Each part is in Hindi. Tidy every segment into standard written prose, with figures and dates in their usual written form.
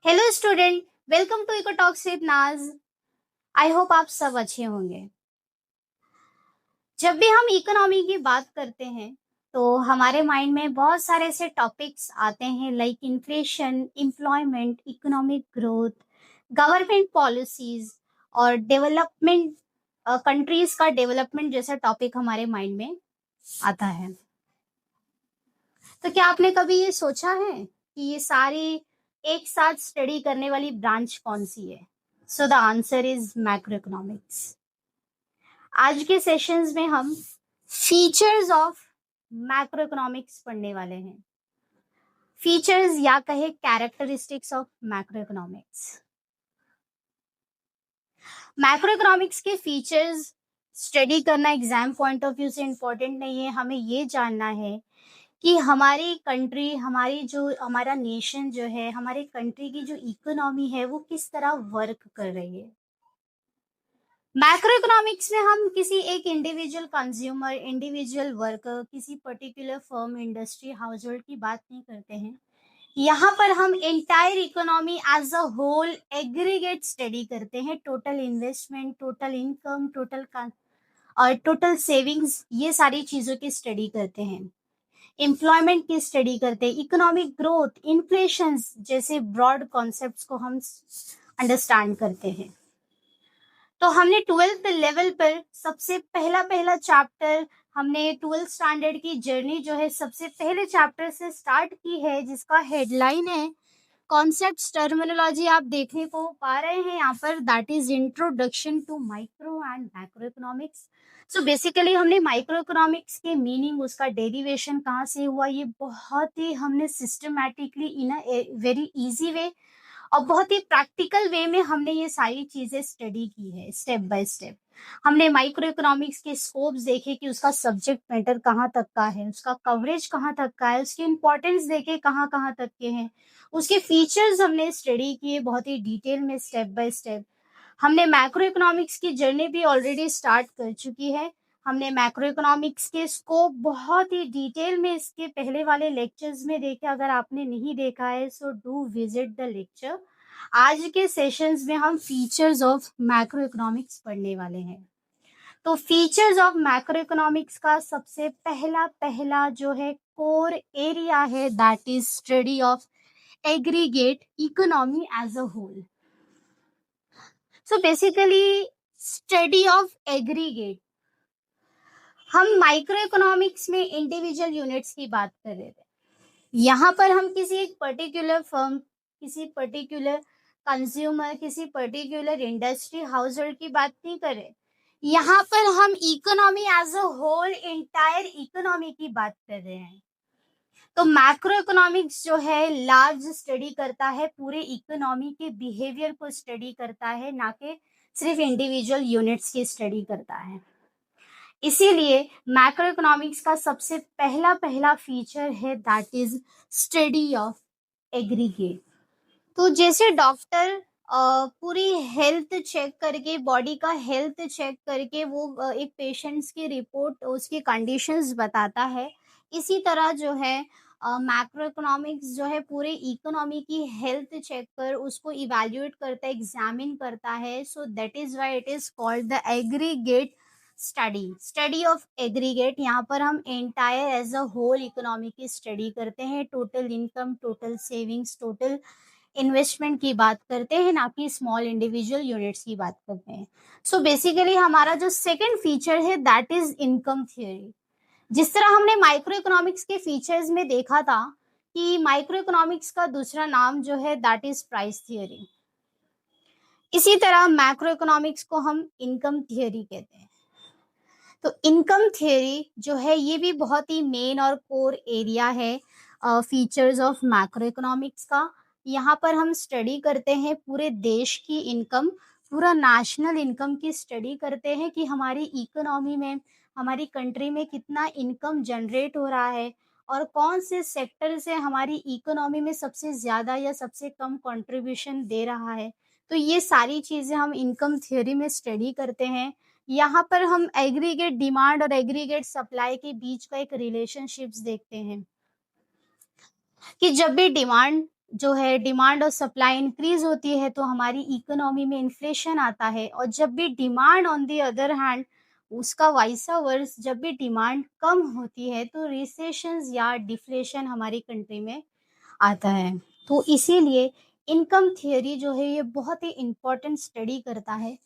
Hello student, welcome to eco talks with Naz. I hope आप सब अच्छे होंगे। जब भी हम इकोनॉमी की बात करते हैं तो हमारे माइंड में बहुत सारे ऐसे टॉपिक्स आते हैं like inflation, employment, economic growth, government policies और डेवलपमेंट, कंट्रीज का डेवलपमेंट जैसा टॉपिक हमारे माइंड में आता है। तो क्या आपने कभी ये सोचा है कि ये सारी एक साथ स्टडी करने वाली ब्रांच कौन सी है? So the answer is macro economics. आज के सेशंस में हम फीचर्स ऑफ मैक्रो इकोनॉमिक्स पढ़ने वाले हैं। फीचर्स या कहे characteristics of macro economics. Macro economics के फीचर्स स्टडी करना एग्जाम पॉइंट ऑफ व्यू से इम्पोर्टेंट नहीं है। हमें ये जानना है कि हमारी कंट्री, हमारी जो हमारा नेशन जो है, हमारे कंट्री की जो इकोनॉमी है वो किस तरह वर्क कर रही है। मैक्रो इकोनॉमिक्स में हम किसी एक इंडिविजुअल कंज्यूमर, इंडिविजुअल वर्कर, किसी particular firm, industry, household की बात नहीं करते हैं। यहाँ पर हम entire economy as a whole aggregate study करते हैं। Total investment, total income, total और टोटल सेविंग्स, ये सारी चीजों की स्टडी करते हैं। एम्प्लॉयमेंट की स्टडी करते हैं। इकोनॉमिक ग्रोथ, इन्फ्लेशन जैसे ब्रॉड कॉन्सेप्ट्स को हम अंडरस्टैंड करते हैं। तो हमने 12th लेवल पर सबसे पहला पहला चैप्टर, हमने 12th स्टैंडर्ड की जर्नी जो है सबसे पहले चैप्टर से स्टार्ट की है, जिसका हेडलाइन है कॉन्सेप्ट्स टर्मिनोलॉजी। आप देखने को पा रहे हैं यहाँ पर, that is introduction to micro and macroeconomics. So basically हमने माइक्रो इकोनॉमिक्स के मीनिंग, उसका डेरिवेशन कहाँ से हुआ, ये बहुत ही हमने systematically in a very easy way और बहुत ही प्रैक्टिकल वे में हमने ये सारी चीजें स्टडी की है, स्टेप बाय स्टेप। हमने माइक्रो इकोनॉमिक्स के स्कोप्स देखे कि उसका सब्जेक्ट मैटर कहाँ तक का है, उसका कवरेज कहाँ तक का है, उसकी इंपॉर्टेंस देखे कहाँ कहाँ तक के हैं, उसके फीचर्स हमने स्टडी किए बहुत ही डिटेल में, स्टेप बाय स्टेप। हमने मैक्रो इकोनॉमिक्स की जर्नी भी ऑलरेडी स्टार्ट कर चुकी है। हमने मैक्रो इकोनॉमिक्स के स्कोप बहुत ही डिटेल में इसके पहले वाले लेक्चर्स में देखे। अगर आपने नहीं देखा है so do visit the lecture. आज के सेशंस में हम फीचर्स ऑफ मैक्रो इकोनॉमिक्स पढ़ने वाले हैं। तो फीचर्स ऑफ मैक्रो इकोनॉमिक्स का सबसे पहला पहला जो है कोर एरिया है, that is study of aggregate economy as a whole. So basically study of aggregate, हम माइक्रो इकोनॉमिक्स में इंडिविजुअल यूनिट्स की बात कर रहे थे। यहाँ पर हम किसी एक पर्टिकुलर फर्म, किसी पर्टिकुलर कंज्यूमर, किसी पर्टिकुलर इंडस्ट्री, हाउस होल्ड की बात नहीं कर रहे। यहाँ पर हम economy as a whole, entire economy की बात कर रहे हैं। तो मैक्रो इकोनॉमिक्स जो है लार्ज स्टडी करता है, पूरे इकोनॉमी के बिहेवियर को स्टडी करता है, ना कि सिर्फ इंडिविजुअल यूनिट्स की स्टडी करता है। इसीलिए मैक्रो इकोनॉमिक्स का सबसे पहला पहला फीचर है that is study of aggregate. तो जैसे डॉक्टर पूरी हेल्थ चेक करके, बॉडी का हेल्थ चेक करके वो एक पेशेंट्स की रिपोर्ट, उसकी कंडीशंस बताता है, इसी तरह जो है मैक्रो इकोनॉमिक्स जो है पूरे इकोनॉमी की हेल्थ चेक कर उसको इवैल्यूएट करता है, एग्जामिन करता है। So that is why it is called the aggregate study, study of aggregate. यहाँ पर हम entire as a whole economy की स्टडी करते हैं, total income, total savings, total investment की बात करते हैं, ना कि स्मॉल इंडिविजुअल यूनिट्स की बात करते हैं। सो बेसिकली हमारा जो सेकंड फीचर है दैट इज इनकम थियोरी। जिस तरह हमने माइक्रो इकोनॉमिक्स के फीचर्स में देखा था कि माइक्रो इकोनॉमिक्स का दूसरा नाम जो है दैट इज प्राइस थियोरी, इसी तरह मैक्रो इकोनॉमिक्स को हम इनकम थियोरी कहते हैं। तो इनकम थियोरी जो है ये भी बहुत ही मेन और कोर एरिया है फीचर्स ऑफ मैक्रो इकोनॉमिक्स का। यहाँ पर हम स्टडी करते हैं पूरे देश की इनकम, पूरा नेशनल इनकम की स्टडी करते हैं कि हमारी इकोनॉमी में, हमारी कंट्री में कितना इनकम जनरेट हो रहा है और कौन से सेक्टर से हमारी इकोनॉमी में सबसे ज़्यादा या सबसे कम कंट्रीब्यूशन दे रहा है। तो ये सारी चीज़ें हम इनकम थ्योरी में स्टडी करते हैं। यहाँ पर हम एग्रीगेट डिमांड और एग्रीगेट सप्लाई के बीच का एक रिलेशनशिप्स देखते हैं कि जब भी डिमांड जो है डिमांड और सप्लाई इंक्रीज होती है तो हमारी इकोनॉमी में इन्फ्लेशन आता है, और जब भी demand on the other hand उसका वाइसा वर्स, जब भी डिमांड कम होती है तो रिसेशंस या डिफ्लेशन हमारी कंट्री में आता है। तो इसीलिए इनकम थियरी जो है ये बहुत ही इम्पोर्टेंट स्टडी करता है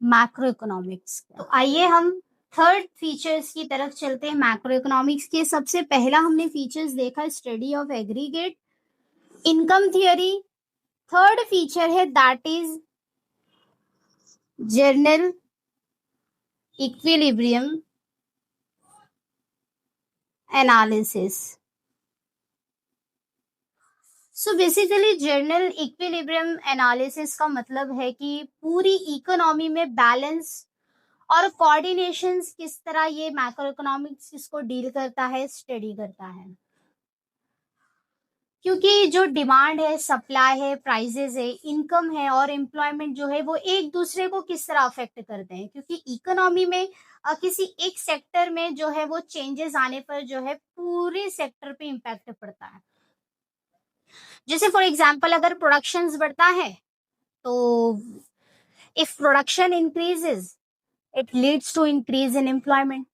मैक्रो इकोनॉमिक्स का। तो आइए हम थर्ड फीचर्स की तरफ चलते हैं मैक्रो इकोनॉमिक्स के। सबसे पहला हमने फीचर्स देखा study of aggregate income theory. Third feature है that is general equilibrium analysis. So basically general equilibrium analysis का मतलब है कि पूरी इकोनॉमी में बैलेंस और कोऑर्डिनेशंस किस तरह ये मैक्रो इकोनॉमिक्स इसको डील करता है, स्टडी करता है। क्योंकि जो डिमांड है, सप्लाई है, प्राइजेस है, इनकम है और एम्प्लॉयमेंट जो है वो एक दूसरे को किस तरह अफेक्ट करते हैं, क्योंकि इकोनॉमी में किसी एक सेक्टर में जो है वो चेंजेस आने पर जो है पूरे सेक्टर पे इम्पैक्ट पड़ता है। जैसे फॉर एग्जांपल अगर प्रोडक्शंस बढ़ता है तो if production increases it leads to increase in employment.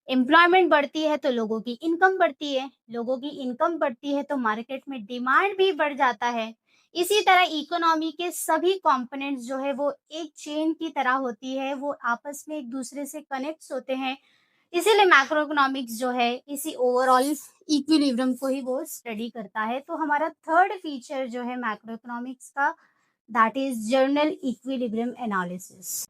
Employment बढ़ती है तो लोगों की इनकम बढ़ती है, लोगों की इनकम बढ़ती है तो मार्केट में डिमांड भी बढ़ जाता है। इसी तरह इकोनॉमी के सभी कंपोनेंट्स जो है वो एक चेन की तरह होती है, वो आपस में एक दूसरे से कनेक्ट होते हैं। इसीलिए मैक्रो इकोनॉमिक्स जो है इसी ओवरऑल इक्विलिब्रियम को ही वो स्टडी करता है। तो हमारा थर्ड फीचर जो है मैक्रो इकोनॉमिक्स का that is general equilibrium analysis.